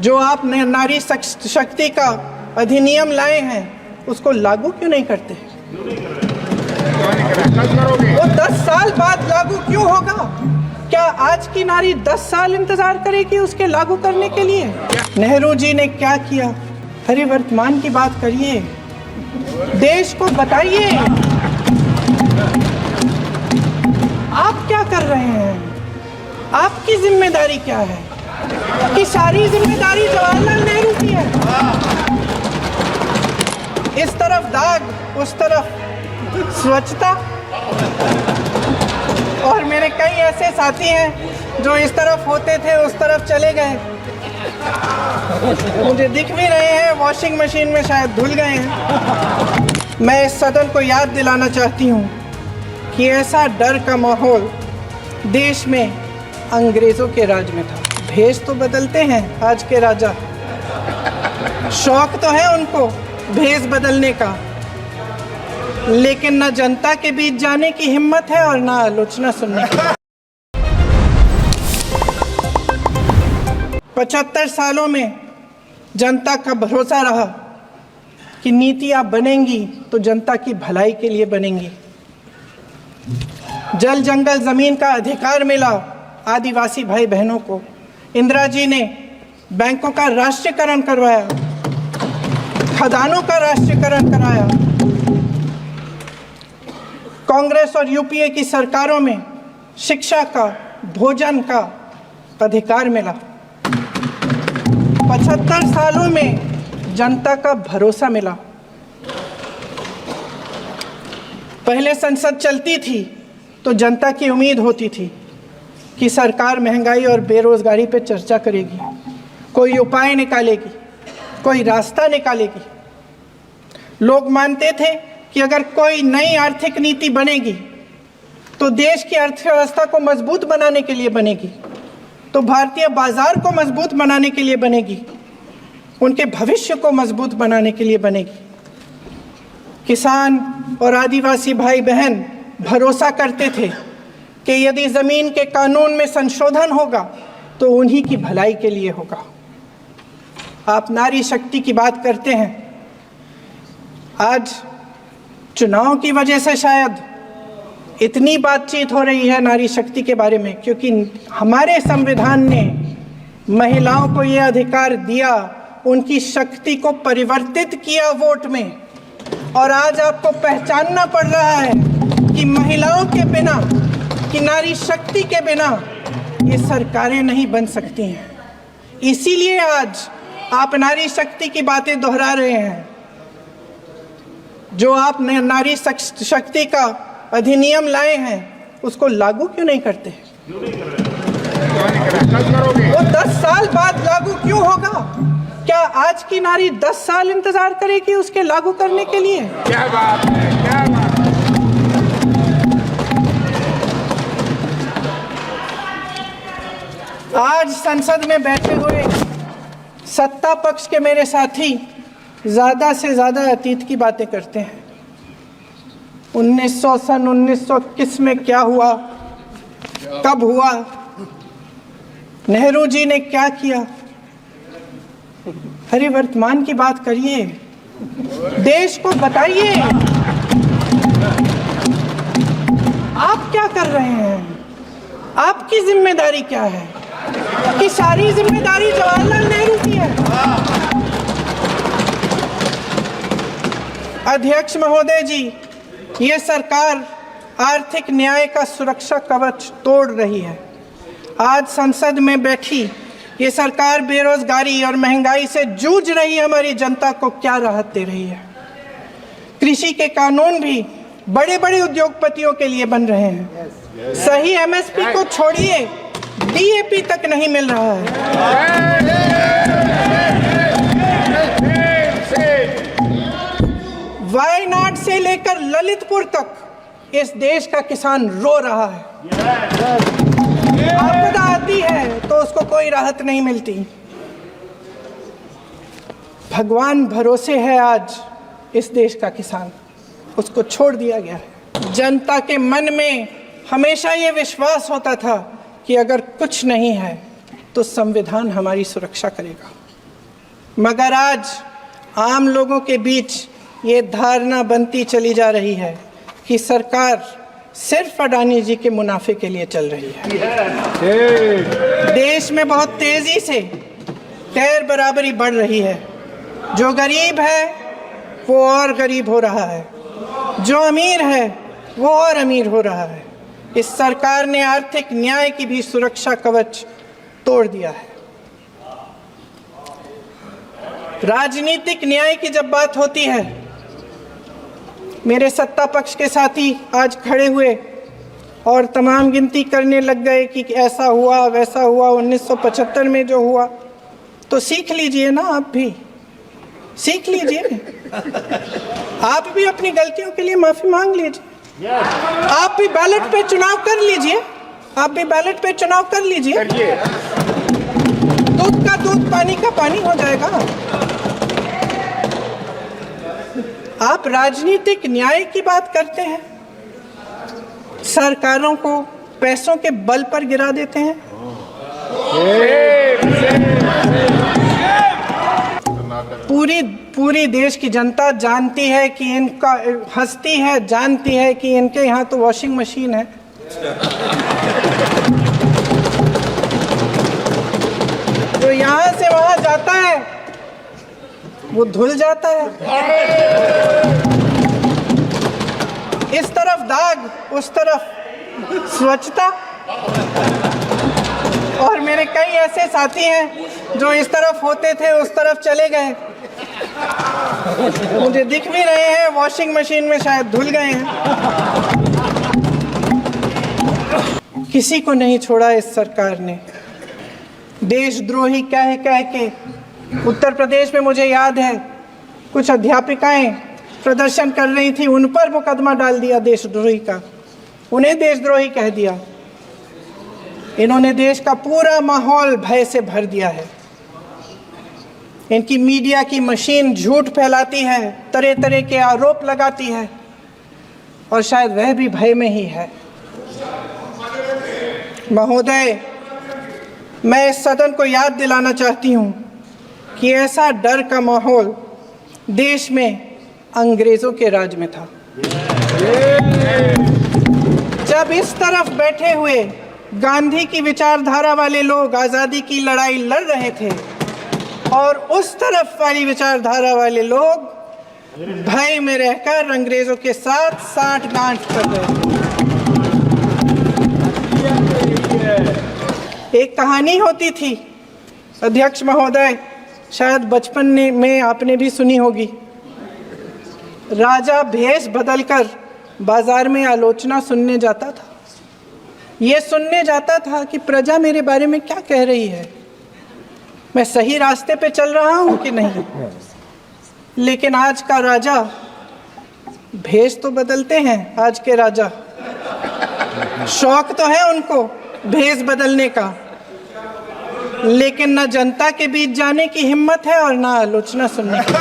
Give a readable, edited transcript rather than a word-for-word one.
जो आप नारी शक्ति का अधिनियम लाए हैं उसको लागू क्यों नहीं करते? वो 10 साल बाद लागू क्यों होगा? क्या आज की नारी 10 साल इंतजार करेगी उसके लागू करने के लिए? नेहरू जी ने क्या किया? हरि वर्तमान की बात करिए, देश को बताइए आप क्या कर रहे हैं, आपकी जिम्मेदारी क्या है? कि सारी जिम्मेदारी जवाहरलाल नेहरू की है। इस तरफ दाग, उस तरफ स्वच्छता। और मेरे कई ऐसे साथी हैं जो इस तरफ होते थे उस तरफ चले गए, मुझे दिख भी रहे हैं, वॉशिंग मशीन में शायद धुल गए हैं। मैं इस सदन को याद दिलाना चाहती हूँ कि ऐसा डर का माहौल देश में अंग्रेज़ों के राज में था। भेष तो बदलते हैं आज के राजा, शौक तो है उनको भेष बदलने का, लेकिन न जनता के बीच जाने की हिम्मत है और ना आलोचना सुनने की। 75 सालों में जनता का भरोसा रहा कि नीतियां बनेंगी तो जनता की भलाई के लिए बनेंगी। जल जंगल जमीन का अधिकार मिला आदिवासी भाई बहनों को। इंदिरा जी ने बैंकों का राष्ट्रीयकरण करवाया, खदानों का राष्ट्रीयकरण कराया। कांग्रेस और यूपीए की सरकारों में शिक्षा का, भोजन का अधिकार मिला। 75 सालों में जनता का भरोसा मिला। पहले संसद चलती थी तो जनता की उम्मीद होती थी कि सरकार महंगाई और बेरोजगारी पर चर्चा करेगी, कोई उपाय निकालेगी, कोई रास्ता निकालेगी। लोग मानते थे कि अगर कोई नई आर्थिक नीति बनेगी तो देश की अर्थव्यवस्था को मजबूत बनाने के लिए बनेगी, तो भारतीय बाजार को मजबूत बनाने के लिए बनेगी, उनके भविष्य को मजबूत बनाने के लिए बनेगी। किसान और आदिवासी भाई बहन भरोसा करते थे कि यदि ज़मीन के कानून में संशोधन होगा तो उन्हीं की भलाई के लिए होगा। आप नारी शक्ति की बात करते हैं, आज चुनाव की वजह से शायद इतनी बातचीत हो रही है नारी शक्ति के बारे में, क्योंकि हमारे संविधान ने महिलाओं को यह अधिकार दिया, उनकी शक्ति को परिवर्तित किया वोट में। और आज आपको पहचानना पड़ रहा है कि महिलाओं के बिना, कि नारी शक्ति के बिना ये सरकारें नहीं बन सकती हैं। इसीलिए आज आप नारी शक्ति की बातें दोहरा रहे हैं। जो आप नारी शक्ति का अधिनियम लाए हैं उसको लागू क्यों नहीं करते? वो 10 साल बाद लागू क्यों होगा? क्या आज की नारी 10 साल इंतजार करेगी उसके लागू करने के लिए? क्या बात है, क्या बात। आज संसद में बैठे हुए सत्ता पक्ष के मेरे साथी ज़्यादा से ज़्यादा अतीत की बातें करते हैं। 1921 में क्या हुआ, कब हुआ, नेहरू जी ने क्या किया? हरि वर्तमान की बात करिए, देश को बताइए आप क्या कर रहे हैं, आपकी जिम्मेदारी क्या है? कि सारी जिम्मेदारी जवाहरलाल नेहरू की है। अध्यक्ष महोदय जी, ये सरकार आर्थिक न्याय का सुरक्षा कवच तोड़ रही है। आज संसद में बैठी ये सरकार बेरोजगारी और महंगाई से जूझ रही हमारी जनता को क्या राहत दे रही है? कृषि के कानून भी बड़े बड़े उद्योगपतियों के लिए बन रहे हैं। सही एमएसपी को छोड़िए, डीएपी तक नहीं मिल रहा है। वायनाड से लेकर ललितपुर तक इस देश का किसान रो रहा है। आपदा आती है तो उसको कोई राहत नहीं मिलती। भगवान भरोसे है आज इस देश का किसान, उसको छोड़ दिया गया है। जनता के मन में हमेशा ये विश्वास होता था कि अगर कुछ नहीं है तो संविधान हमारी सुरक्षा करेगा। मगर आज आम लोगों के बीच ये धारणा बनती चली जा रही है कि सरकार सिर्फ अडानी जी के मुनाफे के लिए चल रही है। देश में बहुत तेजी से गैर बराबरी बढ़ रही है। जो गरीब है वो और गरीब हो रहा है, जो अमीर है वो और अमीर हो रहा है। इस सरकार ने आर्थिक न्याय की भी सुरक्षा कवच तोड़ दिया है। राजनीतिक न्याय की जब बात होती है, मेरे सत्ता पक्ष के साथी आज खड़े हुए और तमाम गिनती करने लग गए कि ऐसा हुआ वैसा हुआ 1975 में जो हुआ। तो सीख लीजिए ना, आप भी सीख लीजिए। आप भी अपनी गलतियों के लिए माफी मांग लीजिए। आप भी बैलेट पे चुनाव कर लीजिए। आप भी बैलेट पे चुनाव कर लीजिए। दूध का दूध, पानी का पानी हो जाएगा। आप राजनीतिक न्याय की बात करते हैं, सरकारों को पैसों के बल पर गिरा देते हैं। पूरी देश की जनता जानती है कि इनका हंसती है, जानती है कि इनके यहाँ तो वॉशिंग मशीन है। जो यहाँ से वहाँ जाता है वो धुल जाता है। इस तरफ दाग, उस तरफ स्वच्छता। और मेरे कई ऐसे साथी हैं जो इस तरफ होते थे उस तरफ चले गए, मुझे दिख भी रहे हैं, वॉशिंग मशीन में शायद धुल गए हैं। किसी को नहीं छोड़ा इस सरकार ने। देशद्रोही कह के उत्तर प्रदेश में मुझे याद है कुछ अध्यापिकाएं प्रदर्शन कर रही थी, उन पर मुकदमा डाल दिया देशद्रोही का, उन्हें देशद्रोही कह दिया। इन्होंने देश का पूरा माहौल भय से भर दिया है। इनकी मीडिया की मशीन झूठ फैलाती है, तरह तरह के आरोप लगाती है, और शायद वह भी भय में ही है। महोदय, मैं इस सदन को याद दिलाना चाहती हूँ कि ऐसा डर का माहौल देश में अंग्रेजों के राज में था। जब इस तरफ बैठे हुए गांधी की विचारधारा वाले लोग आज़ादी की लड़ाई लड़ रहे थे और उस तरफ वाली विचारधारा वाले लोग भय में रहकर अंग्रेजों के साथ साठ-गांठ कर रहे थे। एक कहानी होती थी अध्यक्ष महोदय, शायद बचपन में आपने भी सुनी होगी। राजा भेष बदलकर बाजार में आलोचना सुनने जाता था। ये सुनने जाता था कि प्रजा मेरे बारे में क्या कह रही है, मैं सही रास्ते पे चल रहा हूँ कि नहीं। लेकिन आज का राजा, भेष तो बदलते हैं आज के राजा, शौक तो है उनको भेष बदलने का, लेकिन न जनता के बीच जाने की हिम्मत है और न आलोचना सुनने की।